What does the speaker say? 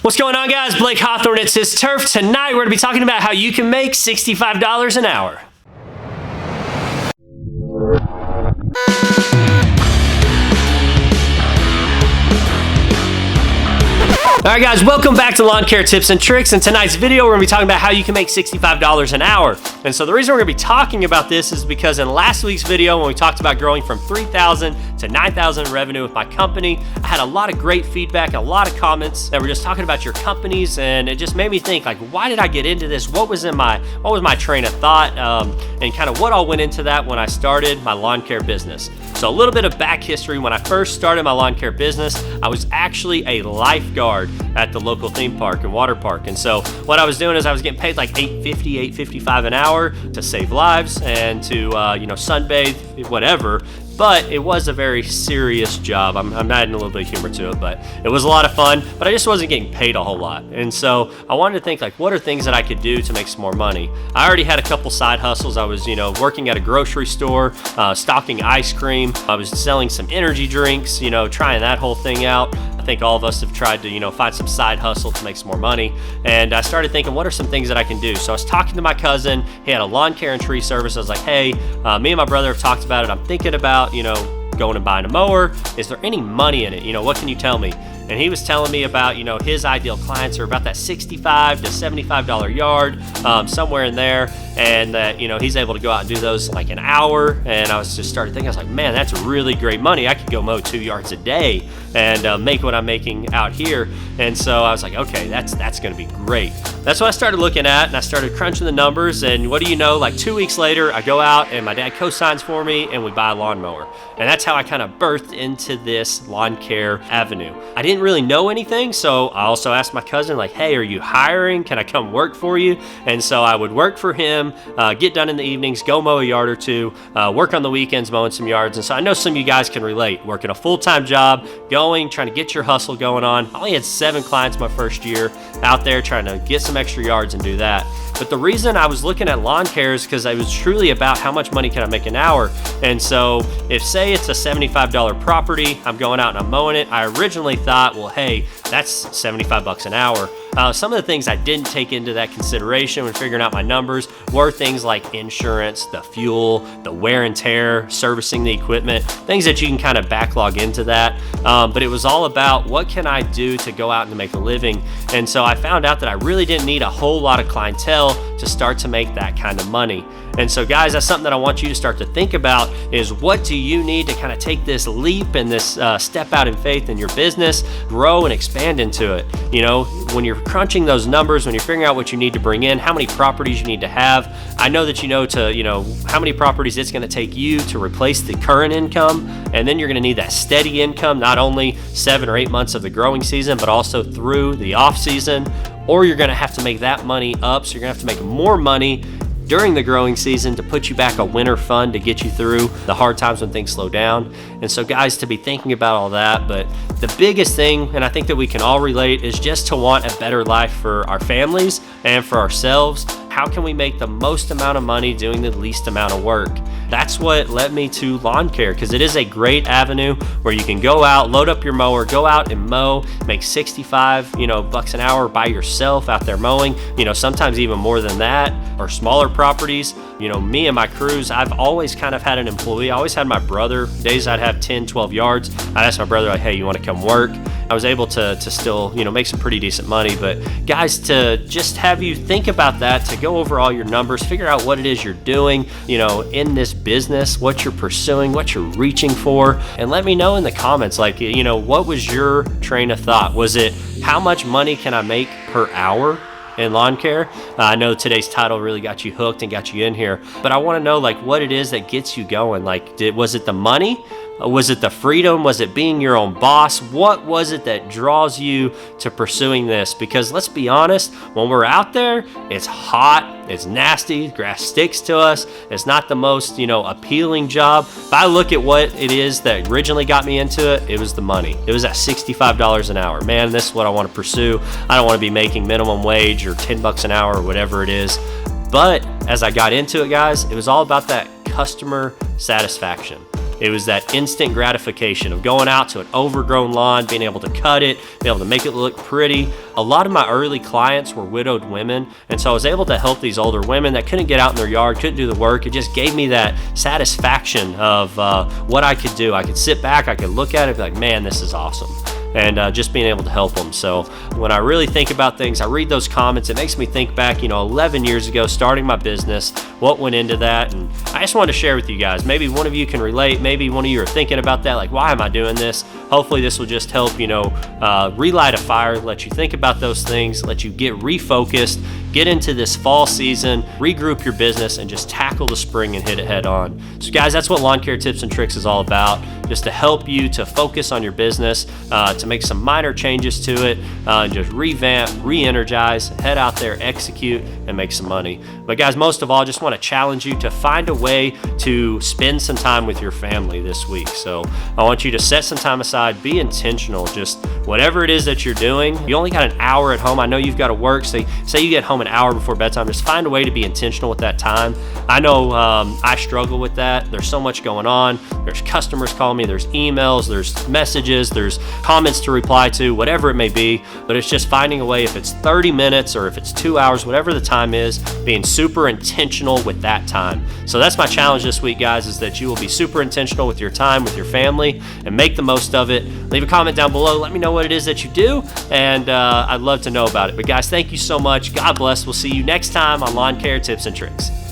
What's going on, guys? Blake Hawthorn, it's His Turf. Tonight we're going to be talking about how you can make $65 an hour. Alright guys, welcome back to Lawn Care Tips and Tricks. In tonight's video, we're going to be talking about how you can make $65 an hour. And so the reason we're going to be talking about this is because in last week's video, when we talked about growing from $3,000 to $9,000 in revenue with my company, I had a lot of great feedback, a lot of comments that were just talking about your companies, and it just made me think, like, why did I get into this? What was my train of thought, and kind of what all went into that when I started my lawn care business. So a little bit of back history. When I first started my lawn care business, I was actually a lifeguard at the local theme park and water park. And so what I was doing is I was getting paid like $8.50, $8.55 an hour to save lives and to sunbathe, whatever. But it was a very serious job. I'm adding a little bit of humor to it, but it was a lot of fun, but I just wasn't getting paid a whole lot. And so I wanted to think, like, what are things that I could do to make some more money? I already had a couple side hustles. I was, working at a grocery store, stocking ice cream. I was selling some energy drinks, trying that whole thing out. I think all of us have tried to, find some side hustle to make some more money. And I started thinking, what are some things that I can do? So I was talking to my cousin. He had a lawn care and tree service. I was like, hey, me and my brother have talked about it. I'm thinking about, going and buying a mower. Is there any money in it? What can you tell me? And he was telling me about, his ideal clients are about that $65 to $75 yard, somewhere in there. And that, he's able to go out and do those in like an hour. And I was just started thinking, I was like, man, that's really great money. I could go mow 2 yards a day and make what I'm making out here. And so I was like, okay, that's going to be great. That's what I started looking at, and I started crunching the numbers. And what do you know, like 2 weeks later, I go out and my dad co-signs for me and we buy a lawnmower. And that's how I kind of birthed into this lawn care avenue. I didn't really know anything, so I also asked my cousin, like, hey, are you hiring? Can I come work for you? And so I would work for him, get done in the evenings, go mow a yard or two, work on the weekends mowing some yards. And so I know some of you guys can relate, working a full-time job, trying to get your hustle going on. I only had 7 clients my first year out there trying to get some extra yards and do that. But the reason I was looking at lawn care is because I was truly about how much money can I make an hour. And so if, say, it's a $75 property, I'm going out and I'm mowing it, I originally thought, well, hey, that's $75 an hour. Some of the things I didn't take into that consideration when figuring out my numbers were things like insurance, the fuel, the wear and tear, servicing the equipment, things that you can kind of backlog into that. But it was all about what can I do to go out and make a living. And so I found out that I really didn't need a whole lot of clientele to start to make that kind of money. And so guys, that's something that I want you to start to think about is what do you need to kind of take this leap and this step out in faith in your business, grow and expand into it. When you're crunching those numbers, when you're figuring out what you need to bring in, how many properties you need to have, I know that how many properties it's going to take you to replace the current income. And then you're going to need that steady income, not only 7 or 8 months of the growing season, but also through the off season, or you're going to have to make that money up. So you're going to have to make more money during the growing season to put you back a winter fund to get you through the hard times when things slow down. And so guys, to be thinking about all that, but the biggest thing, and I think that we can all relate, is just to want a better life for our families and for ourselves. How can we make the most amount of money doing the least amount of work? That's what led me to lawn care, because it is a great avenue where you can go out, load up your mower, go out and mow, make $65 bucks an hour by yourself out there mowing, sometimes even more than that, or smaller properties. Me and my crews, I've always kind of had an employee. I always had my brother. Days I'd have 10, 12 yards. I'd ask my brother, like, hey, you want to come work? I was able to still, make some pretty decent money. But guys, to just have you think about that, to go over all your numbers, figure out what it is you're doing, in this business, what you're pursuing, what you're reaching for, and let me know in the comments, like, what was your train of thought? Was it how much money can I make per hour in lawn care? I know today's title really got you hooked and got you in here, but I want to know, like, what it is that gets you going. Like, was it the money? Was it the freedom? Was it being your own boss? What was it that draws you to pursuing this? Because let's be honest, when we're out there, it's hot, it's nasty, grass sticks to us. It's not the most, appealing job. If I look at what it is that originally got me into it, it was the money. It was at $65 an hour. Man, this is what I want to pursue. I don't want to be making minimum wage or $10 an hour or whatever it is. But as I got into it, guys, it was all about that customer satisfaction. It was that instant gratification of going out to an overgrown lawn, being able to cut it, be able to make it look pretty. A lot of my early clients were widowed women, and so I was able to help these older women that couldn't get out in their yard, couldn't do the work. It just gave me that satisfaction of what I could do. I could sit back, I could look at it and be like, man, this is awesome. And just being able to help them. So when I really think about things, I read those comments, it makes me think back, 11 years ago, starting my business, what went into that. And I just wanted to share with you guys. Maybe one of you can relate. Maybe one of you are thinking about that, like, why am I doing this? Hopefully this will just help, relight a fire, let you think about those things, let you get refocused, get into this fall season, regroup your business, and just tackle the spring and hit it head on. So guys, that's what Lawn Care Tips and Tricks is all about, just to help you to focus on your business, to make some minor changes to it, and just revamp, re-energize, head out there, execute, and make some money. But guys, most of all, just want to challenge you to find a way to spend some time with your family this week. So I want you to set some time aside, be intentional, just whatever it is that you're doing. You only got an hour at home. I know you've got to work. Say you get home an hour before bedtime, just find a way to be intentional with that time. I know I struggle with that. There's so much going on. There's customers calling me, there's emails, there's messages, there's comments to reply to, whatever it may be. But it's just finding a way, if it's 30 minutes or if it's 2 hours, whatever the time is, being super intentional with that time. So that's my challenge this week, guys, is that you will be super intentional with your time, with your family, and make the most of it. Leave a comment down below. Let me know what it is that you do, and I'd love to know about it. But guys, thank you so much. God bless. We'll see you next time on Lawn Care Tips and Tricks.